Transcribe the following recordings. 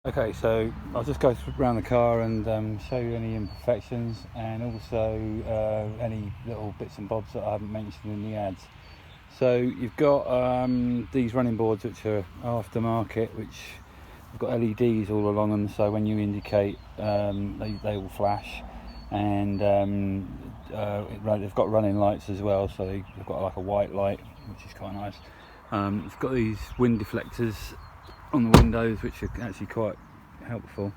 Okay, so I'll just go around the car and show you any imperfections and also any little bits and bobs that I haven't mentioned in the ads. So you've got these running boards which are aftermarket, which have got LEDs all along them, so when you indicate they will flash, and they've got running lights as well, so they've got like a white light, which is quite nice. It's got these wind deflectors on the windows, which are actually quite helpful.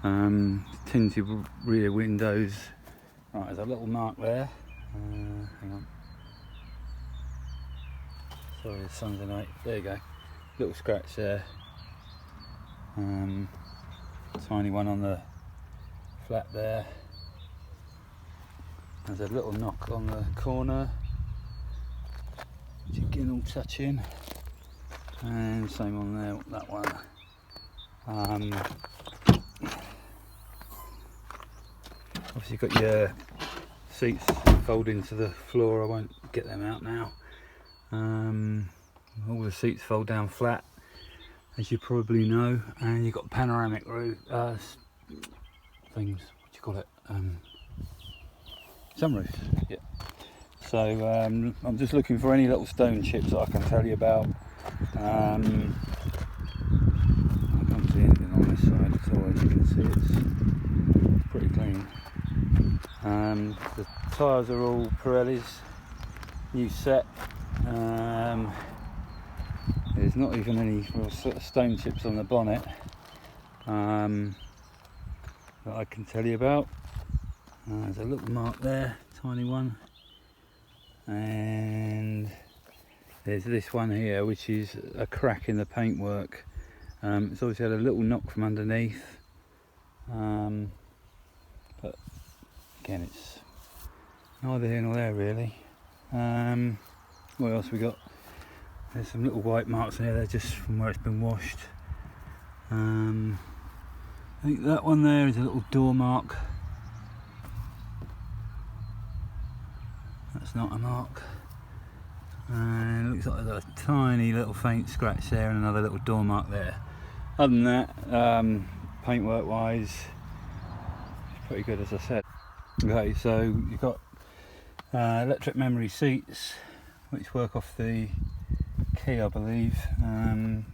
Tinted rear windows. Right, there's a little mark there. Hang on. Sorry, the sun's in light. There you go. Little scratch there. Tiny one on the flat there. There's a little knock on the corner, which again all touching. And same on there, that one. Obviously you've got your seats fold into the floor. I won't get them out now. All the seats fold down flat, as you probably know, and you've got panoramic roof things. What do you call it? Sunroof. Yeah. So I'm just looking for any little stone chips that I can tell you about. I can't see anything on this side at all. As you can see, it's pretty clean. The tyres are all Pirelli's, new set. There's not even any real sort of stone chips on the bonnet that I can tell you about. There's a little mark there, tiny one, and there's this one here, which is a crack in the paintwork. It's obviously had a little knock from underneath, but again, it's neither here nor there really. What else we got? There's some little white marks there. They're just from where it's been washed. I think that one there is a little door mark. That's not a mark. And it looks like there's a tiny little faint scratch there and another little door mark there. Other than that, paintwork wise, it's pretty good, as I said. Okay, so you've got electric memory seats, which work off the key, I believe, and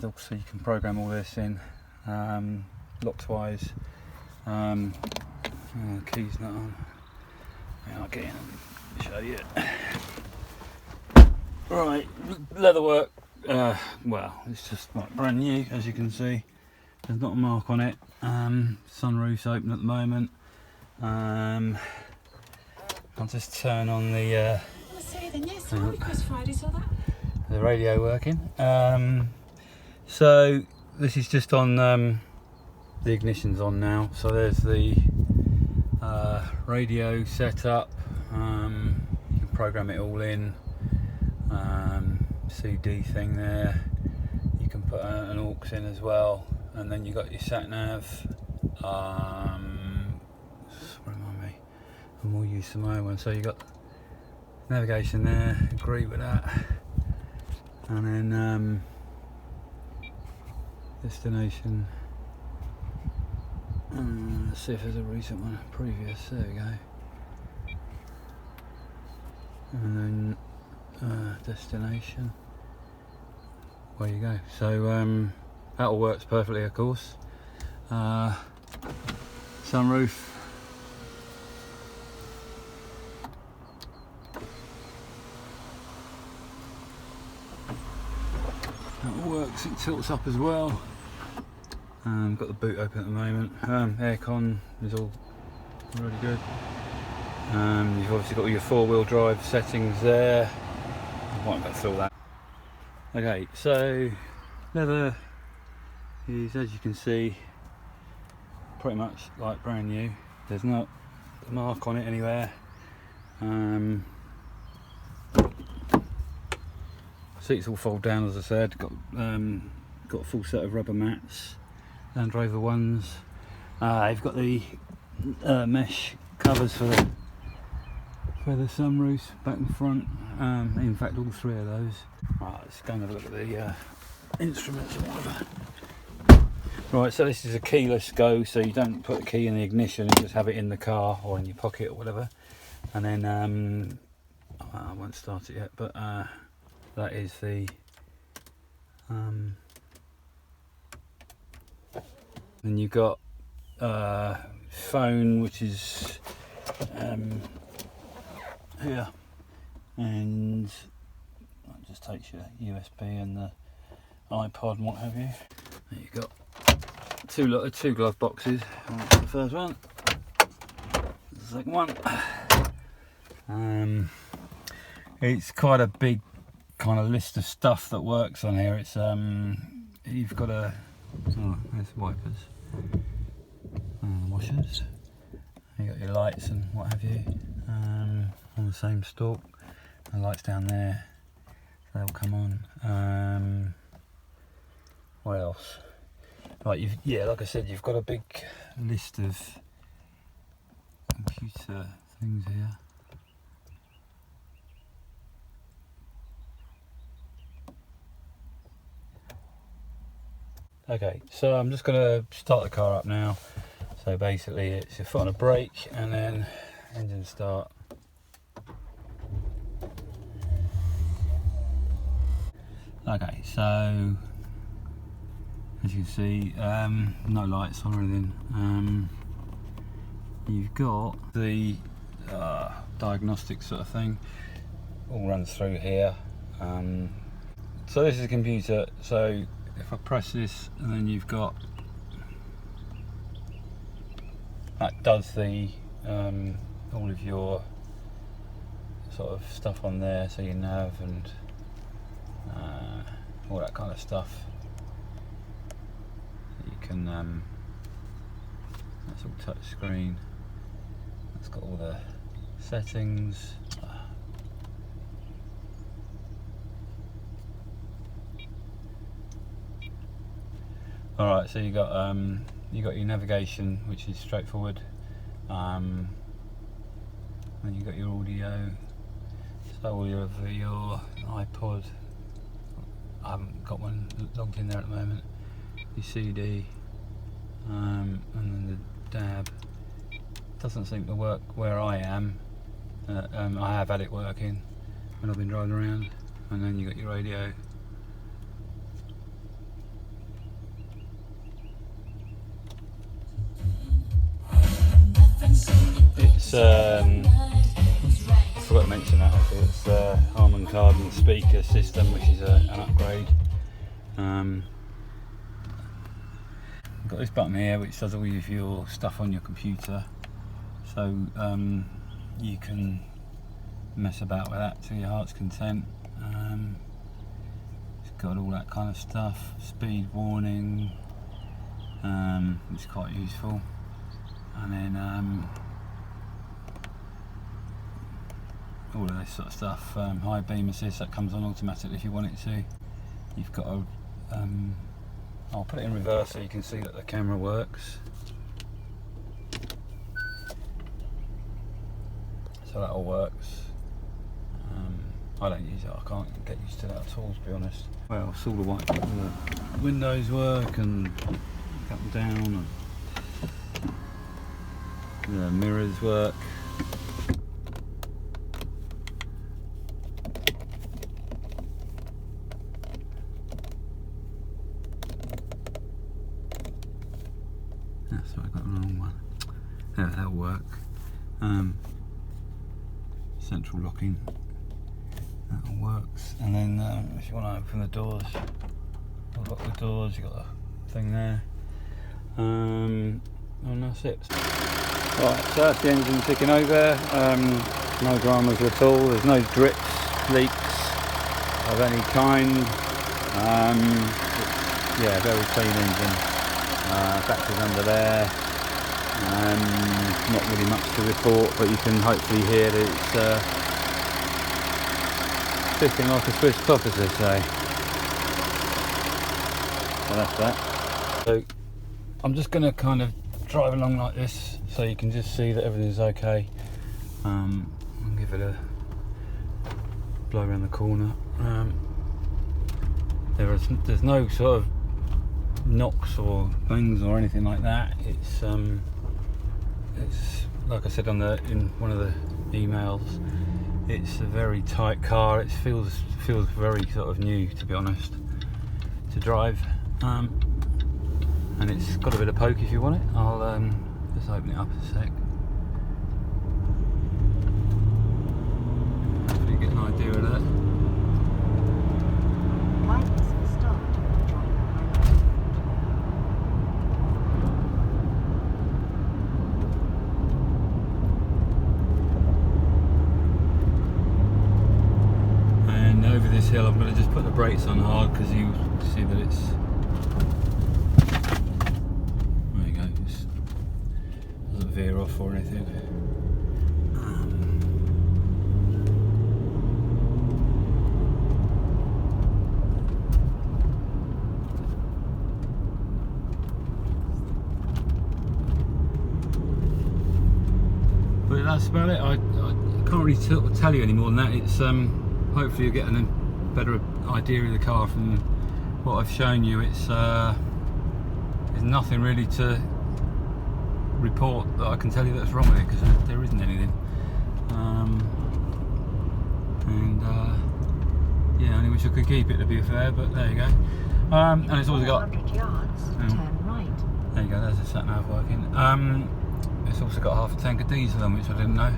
also you can program all this in locks wise. Key's not on. I'll get in and show you. Right, leatherwork. Well, it's just like brand new, as you can see. There's not a mark on it. Sunroof's open at the moment. I'll just turn on the the radio working. So this is just on, the ignition's on now, so there's the radio setup. You can program it all in. CD thing there. You can put an aux in as well, and then you got your sat nav. Remind me, I'm more used to my own one. So you got navigation there. Agree with that. And then destination. Let's see if there's a recent one, previous. There we go. And then destination. There you go. So that all works perfectly, of course. Sunroof. That all works. It tilts up as well. Got the boot open at the moment. Aircon is all really good. You've obviously got all your four-wheel drive settings there. I won't go through all that. Okay, so leather is, as you can see, pretty much like brand new. There's not a mark on it anywhere. Seats all fold down, as I said. Got a full set of rubber mats, Landrover ones. You've got the mesh covers for the sunroofs, back and front. In fact, all three of those. Right, let's go and have a look at the instruments or whatever. Right, so this is a keyless go, so you don't put the key in the ignition, you just have it in the car or in your pocket or whatever. And then I won't start it yet, but that is the then you've got phone, which is here, and that just takes your USB and the iPod and what have you. There you've got two glove boxes. The first one, the second one. It's quite a big kind of list of stuff that works on here. It's you've got there's wipers, washers. You got your lights and what have you on the same stalk. The lights down there, so they'll come on. What else? Right, like I said, you've got a big list of computer things here. Okay, so I'm just going to start the car up now. So basically it's your foot on a brake and then engine start. Okay, so as you can see, no lights on or anything. You've got the diagnostic sort of thing, all runs through here. So this is a computer, so if I press this, and then you've got, that does the all of your sort of stuff on there, so your nav and all that kind of stuff. You can that's all touch screen. It's got all the settings. Alright, so you got your navigation, which is straightforward. Then you got your audio, so all your iPod. I haven't got one logged in there at the moment. Your CD, and then the DAB. Doesn't seem to work where I am. I have had it working when I've been driving around. And then you got your radio. It's I forgot to mention that actually. It's Harman Kardon speaker system, which is an upgrade. Got this button here which does all of your stuff on your computer, so you can mess about with that to your heart's content. It's got all that kind of stuff, speed warning, which is quite useful, and then all of this sort of stuff. High beam assist, that comes on automatically if you want it to. You've got a I'll put it in reverse so you can see that the camera works. So that all works. I don't use it, I can't get used to that at all, to be honest. Well, it's all the white, the windows work and up and down, and the mirrors work. Sorry, I got the wrong one. Yeah, that'll work. Central locking, that all works. And then if you want to open the doors, lock the doors, you've got the thing there. And that's it. Right, so that's the engine ticking over. No dramas at all. There's no drips, leaks of any kind. Yeah, very clean engine. Batteries under there, not really much to report, but you can hopefully hear that it's ticking like a Swiss clock, as they say. So that's that. So I'm just going to kind of drive along like this so you can just see that everything's okay. I'll give it a blow around the corner. There's no sort of knocks or bangs or anything like that. It's like I said in one of the emails, it's a very tight car. It feels very sort of new, to be honest, to drive, and it's got a bit of poke if you want it. I'll just open it up a sec. Hopefully you get an idea of that. Over this hill, I'm going to just put the brakes on hard because you see that it's, there you go, it doesn't veer off or anything. But that's about it. I can't really tell you any more than that. It's hopefully you're getting a better idea of the car from what I've shown you. It's there's nothing really to report that I can tell you that's wrong with it, because there isn't anything. Yeah, I only wish I could keep it, to be fair, but there you go. And it's also got 100 yards, turn right. There you go, there's the sat nav working. It's also got half a tank of diesel on, which I didn't know.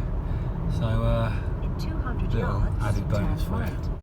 So 200 little yards, added bonus turn for right. you.